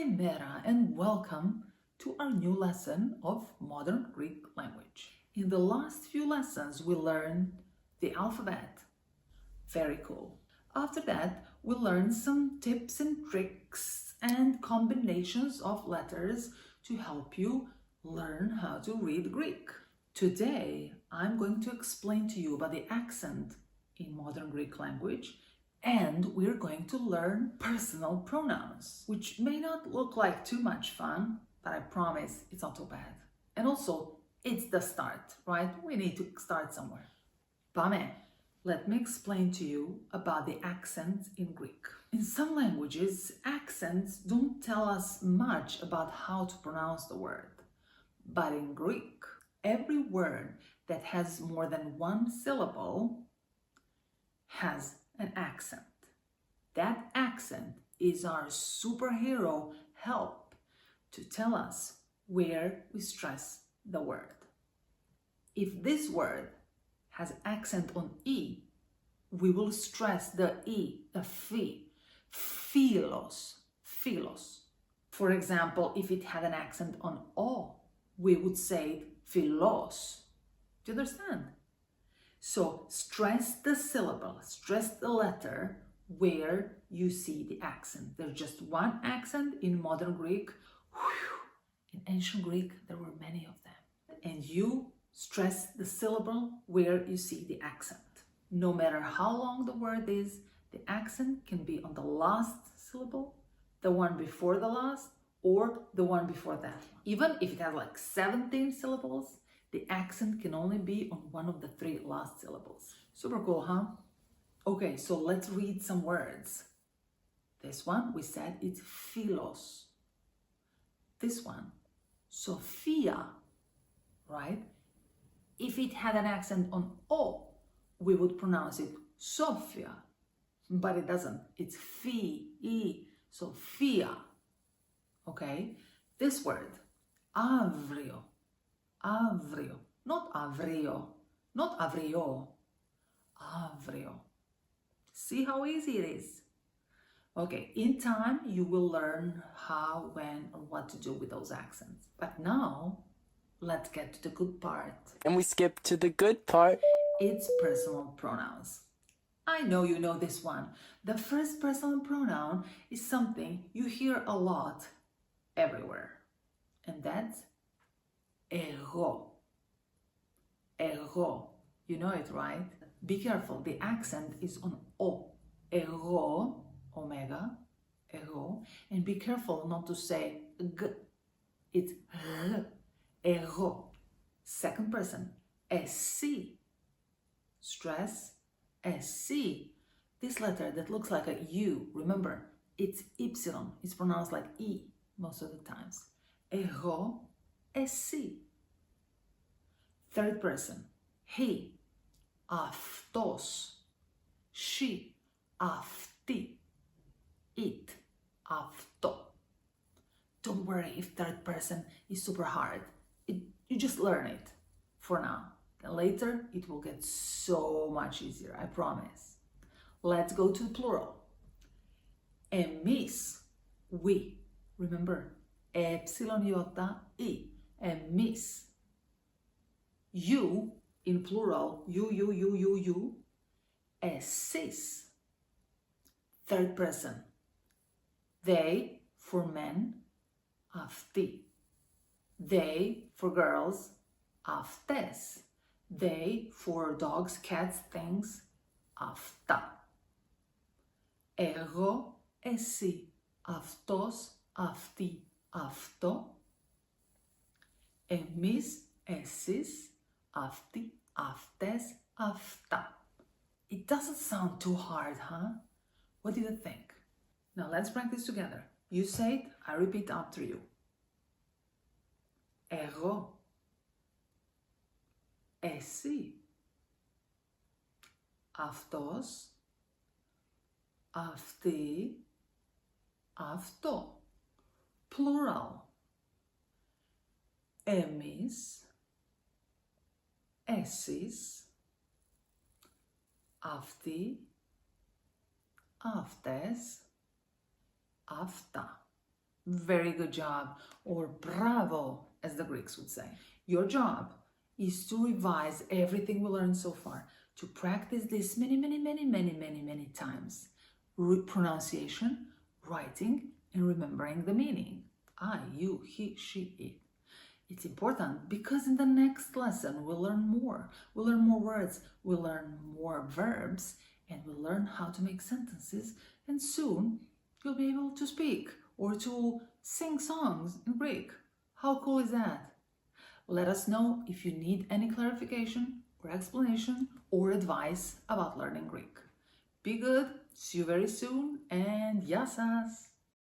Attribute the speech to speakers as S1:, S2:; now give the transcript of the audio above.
S1: Kalimera and welcome to our new lesson of modern Greek language. In the last few lessons, we learned the alphabet. Very cool. After that, we learned some tips and tricks and combinations of letters to help you learn how to read Greek. Today, I'm going to explain to you about the accent in modern Greek language, and we're going to learn personal pronouns, which may not look like too much fun, but I promise it's not too bad. And also, it's the start, right? We need to start somewhere. Πάμε. Let me explain to you about the accents in Greek. In some languages, accents don't tell us much about how to pronounce the word. But in Greek, every word that has more than one syllable has an accent. That accent is our superhero help to tell us where we stress the word. If this word has accent on E, we will stress the E, the phi, philos, philos. For example, if it had an accent on O, we would say philos. Do you understand? So stress the syllable, stress the letter where you see the accent. There's just one accent in modern Greek. In ancient Greek, there were many of them. And you stress the syllable where you see the accent. No matter how long the word is, the accent can be on the last syllable, the one before the last, or the one before that. Even if it has like 17 syllables, the accent can only be on one of the 3 last syllables. Super cool, huh? Okay, so let's read some words. This one, we said it's philos. This one, Sophia, right? If it had an accent on O, we would pronounce it Sophia, but it doesn't. It's phi, e, Sophia. Okay? This word, avrio, avrio, not avrio, not avrio, avrio. See how easy it is? Okay, in time you will learn how, when, or what to do with those accents. But now, let's get to the good part.
S2: And we skip to the good part.
S1: It's personal pronouns. I know you know this one. The first personal pronoun is something you hear a lot everywhere. And that's εγώ. Εγώ. You know it, right? Be careful, the accent is on O. Εγώ, omega, εγώ. And be careful not to say g. It's r. Εγώ. Second person, εσύ. Stress, εσύ. This letter that looks like a U, remember, it's Y. It's pronounced like E most of the times. Εγώ, εσύ. Third person, he. Αυτός. She. Αυτή. It. Αυτό. Don't worry if third person is super hard. You just learn it for now. Then later, it will get so much easier, I promise. Let's go to plural. Εμείς, we. Remember, e-i, εμείς. You, in plural, you. Εσείς. Third person. They, for men, αυτοί. They, for girls, αυτές. They, for dogs, cats, things, αυτά. Εγώ, εσύ, αυτός, αυτή, αυτό. Εμείς, εσείς, αυτοί, αυτές, αυτά. It doesn't sound too hard, huh? What do you think? Now let's practice together. You say it, I repeat after you. Εγώ. Εσύ. Αυτός. Αυτή. Αυτό. Plural. Εμείς. Εσείς. Αυτοί. Αυτές. Αυτά. Very good job, or bravo, as the Greeks would say. Your job is to revise everything we learned so far, to practice this many times. Pronunciation, writing, and remembering the meaning. I, you, he, she, it. It's important because in the next lesson we'll learn more. We'll learn more words, we'll learn more verbs, and we'll learn how to make sentences, and soon you'll be able to speak or to sing songs in Greek. How cool is that? Let us know if you need any clarification or explanation or advice about learning Greek. Be good, see you very soon, and yassas!